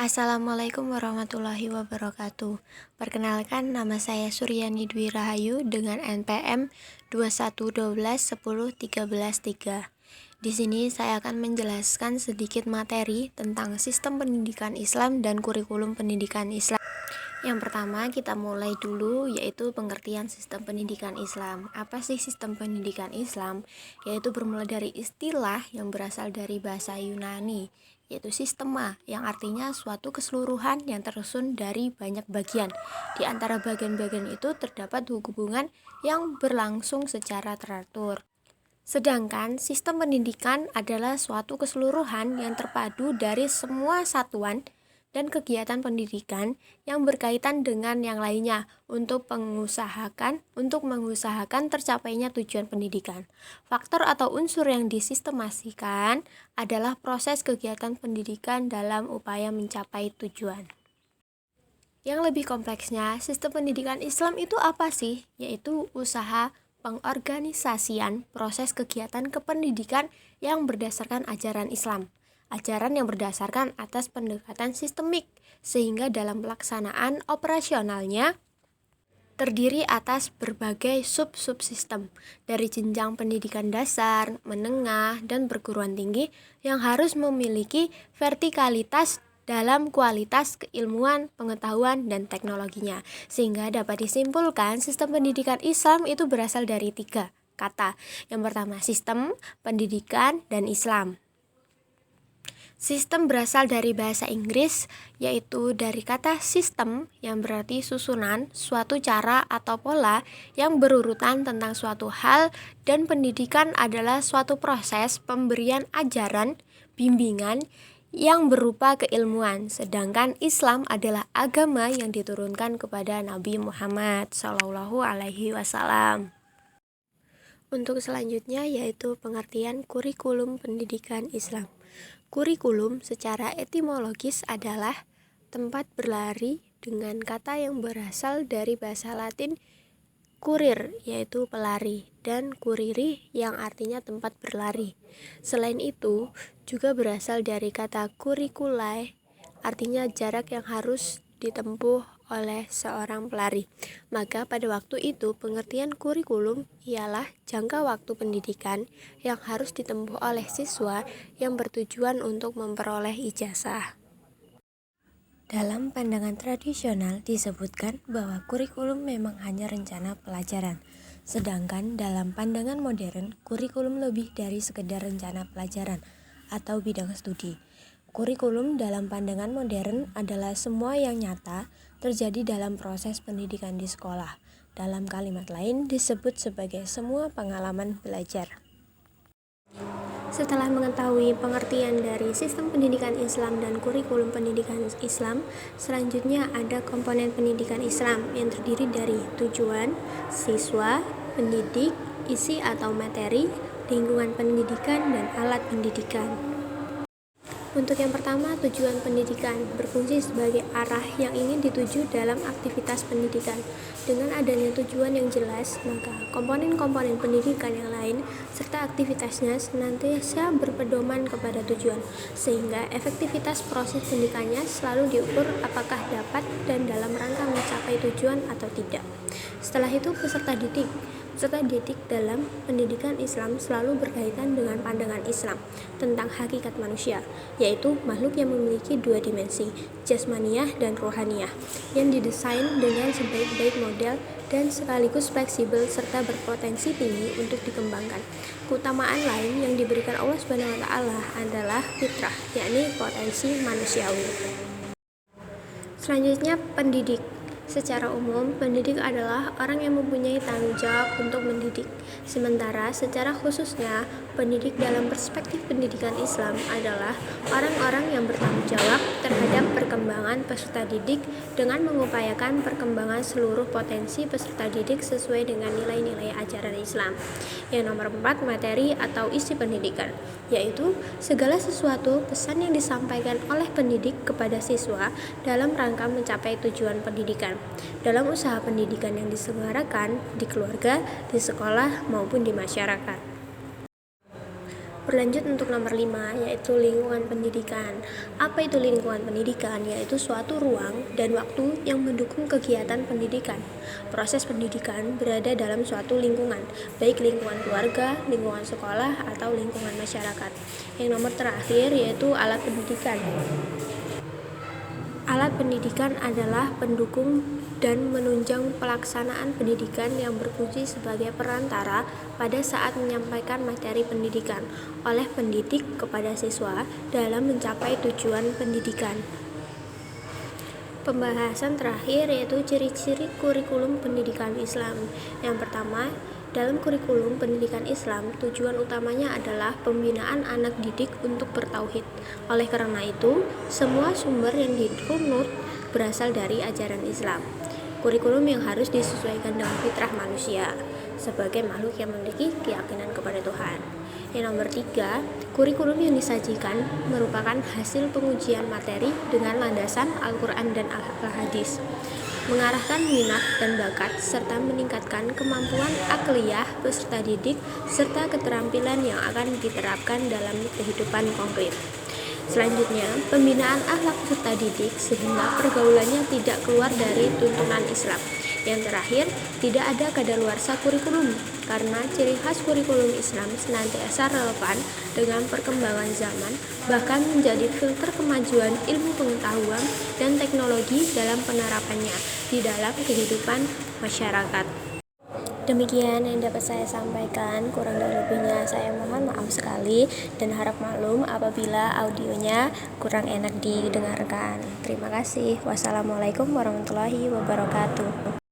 Assalamualaikum warahmatullahi wabarakatuh. Perkenalkan, nama saya Suryani Dwi Rahayu dengan NPM 2112101313. Di sini saya akan menjelaskan sedikit materi tentang sistem pendidikan Islam dan kurikulum pendidikan Islam. Yang pertama, kita mulai dulu, yaitu pengertian sistem pendidikan Islam. Apa sih sistem pendidikan Islam? Yaitu bermula dari istilah yang berasal dari bahasa Yunani, yaitu sistema, yang artinya suatu keseluruhan yang tersusun dari banyak bagian. Di antara bagian-bagian itu terdapat hubungan yang berlangsung secara teratur. Sedangkan sistem pendidikan adalah suatu keseluruhan yang terpadu dari semua satuan dan kegiatan pendidikan yang berkaitan dengan yang lainnya untuk mengusahakan tercapainya tujuan pendidikan. Faktor atau unsur yang disistemasikan adalah proses kegiatan pendidikan dalam upaya mencapai tujuan. Yang lebih kompleksnya, sistem pendidikan Islam itu apa sih? Yaitu usaha pengorganisasian proses kegiatan kependidikan yang berdasarkan ajaran Islam. Ajaran yang berdasarkan atas pendekatan sistemik, sehingga dalam pelaksanaan operasionalnya terdiri atas berbagai sub-subsistem dari jenjang pendidikan dasar, menengah, dan perguruan tinggi yang harus memiliki vertikalitas dalam kualitas keilmuan, pengetahuan, dan teknologinya. Sehingga dapat disimpulkan sistem pendidikan Islam itu berasal dari 3 kata. Yang pertama, sistem, pendidikan, dan Islam. Sistem berasal dari bahasa Inggris, yaitu dari kata system yang berarti susunan, suatu cara atau pola yang berurutan tentang suatu hal, dan pendidikan adalah suatu proses pemberian ajaran, bimbingan yang berupa keilmuan. Sedangkan Islam adalah agama yang diturunkan kepada Nabi Muhammad SAW. Untuk selanjutnya yaitu pengertian kurikulum pendidikan Islam. Kurikulum secara etimologis adalah tempat berlari dengan kata yang berasal dari bahasa Latin kurir, yaitu pelari, dan kuriri yang artinya tempat berlari. Selain itu, juga berasal dari kata kurikulae, artinya jarak yang harus ditempuh oleh seorang pelari. Maka pada waktu itu pengertian kurikulum ialah jangka waktu pendidikan yang harus ditempuh oleh siswa yang bertujuan untuk memperoleh ijazah. Dalam pandangan tradisional disebutkan bahwa kurikulum memang hanya rencana pelajaran. Sedangkan dalam pandangan modern, kurikulum lebih dari sekedar rencana pelajaran atau bidang studi. Kurikulum dalam pandangan modern adalah semua yang nyata terjadi dalam proses pendidikan di sekolah. Dalam kalimat lain disebut sebagai semua pengalaman belajar. Setelah mengetahui pengertian dari sistem pendidikan Islam dan kurikulum pendidikan Islam, selanjutnya ada komponen pendidikan Islam yang terdiri dari tujuan, siswa, pendidik, isi atau materi, lingkungan pendidikan, dan alat pendidikan. Untuk yang pertama, tujuan pendidikan berfungsi sebagai arah yang ingin dituju dalam aktivitas pendidikan. Dengan adanya tujuan yang jelas, maka komponen-komponen pendidikan yang lain serta aktivitasnya senantiasa berpedoman kepada tujuan, sehingga efektivitas proses pendidikannya selalu diukur apakah dapat dan dalam rangka mencapai tujuan atau tidak. Setelah itu, peserta didik dalam pendidikan Islam selalu berkaitan dengan pandangan Islam tentang hakikat manusia, yaitu makhluk yang memiliki 2 dimensi, jasmaniyah dan rohaniyah, yang didesain dengan sebaik-baik model dan sekaligus fleksibel serta berpotensi tinggi untuk dikembangkan. Keutamaan lain yang diberikan Allah SWT adalah fitrah, yakni potensi manusiawi. Selanjutnya, pendidik. Secara umum, pendidik adalah orang yang mempunyai tanggung jawab untuk mendidik. Sementara secara khususnya, pendidik dalam perspektif pendidikan Islam adalah orang-orang yang bertanggung jawab terhadap perkembangan peserta didik dengan mengupayakan perkembangan seluruh potensi peserta didik sesuai dengan nilai-nilai ajaran Islam. Yang nomor 4, materi atau isi pendidikan, yaitu segala sesuatu pesan yang disampaikan oleh pendidik kepada siswa dalam rangka mencapai tujuan pendidikan dalam usaha pendidikan yang diselenggarakan di keluarga, di sekolah, maupun di masyarakat. Berlanjut untuk nomor 5, yaitu lingkungan pendidikan. Apa itu lingkungan pendidikan? Yaitu suatu ruang dan waktu yang mendukung kegiatan pendidikan. Proses pendidikan berada dalam suatu lingkungan, baik lingkungan keluarga, lingkungan sekolah, atau lingkungan masyarakat. Yang nomor terakhir yaitu alat pendidikan. Alat pendidikan adalah pendukung dan menunjang pelaksanaan pendidikan yang berfungsi sebagai perantara pada saat menyampaikan materi pendidikan oleh pendidik kepada siswa dalam mencapai tujuan pendidikan. Pembahasan terakhir yaitu ciri-ciri kurikulum pendidikan Islam. Yang pertama, dalam kurikulum pendidikan Islam, tujuan utamanya adalah pembinaan anak didik untuk bertauhid. Oleh karena itu, semua sumber yang dipungut berasal dari ajaran Islam. Kurikulum yang harus disesuaikan dengan fitrah manusia sebagai makhluk yang memiliki keyakinan kepada Tuhan. Yang nomor 3, kurikulum yang disajikan merupakan hasil pengujian materi dengan landasan Al-Quran dan Al-Hadis, mengarahkan minat dan bakat, serta meningkatkan kemampuan akliyah peserta didik, serta keterampilan yang akan diterapkan dalam kehidupan konkret. Selanjutnya, pembinaan akhlak peserta didik sehingga pergaulannya tidak keluar dari tuntunan Islam. Yang terakhir, tidak ada kadaluarsa kurikulum, karena ciri khas kurikulum Islam senantiasa relevan dengan perkembangan zaman, bahkan menjadi filter kemajuan ilmu pengetahuan dan teknologi dalam penerapannya di dalam kehidupan masyarakat. Demikian yang dapat saya sampaikan, kurang dan lebihnya saya mohon maaf sekali dan harap maklum apabila audionya kurang enak didengarkan. Terima kasih. Wassalamualaikum warahmatullahi wabarakatuh.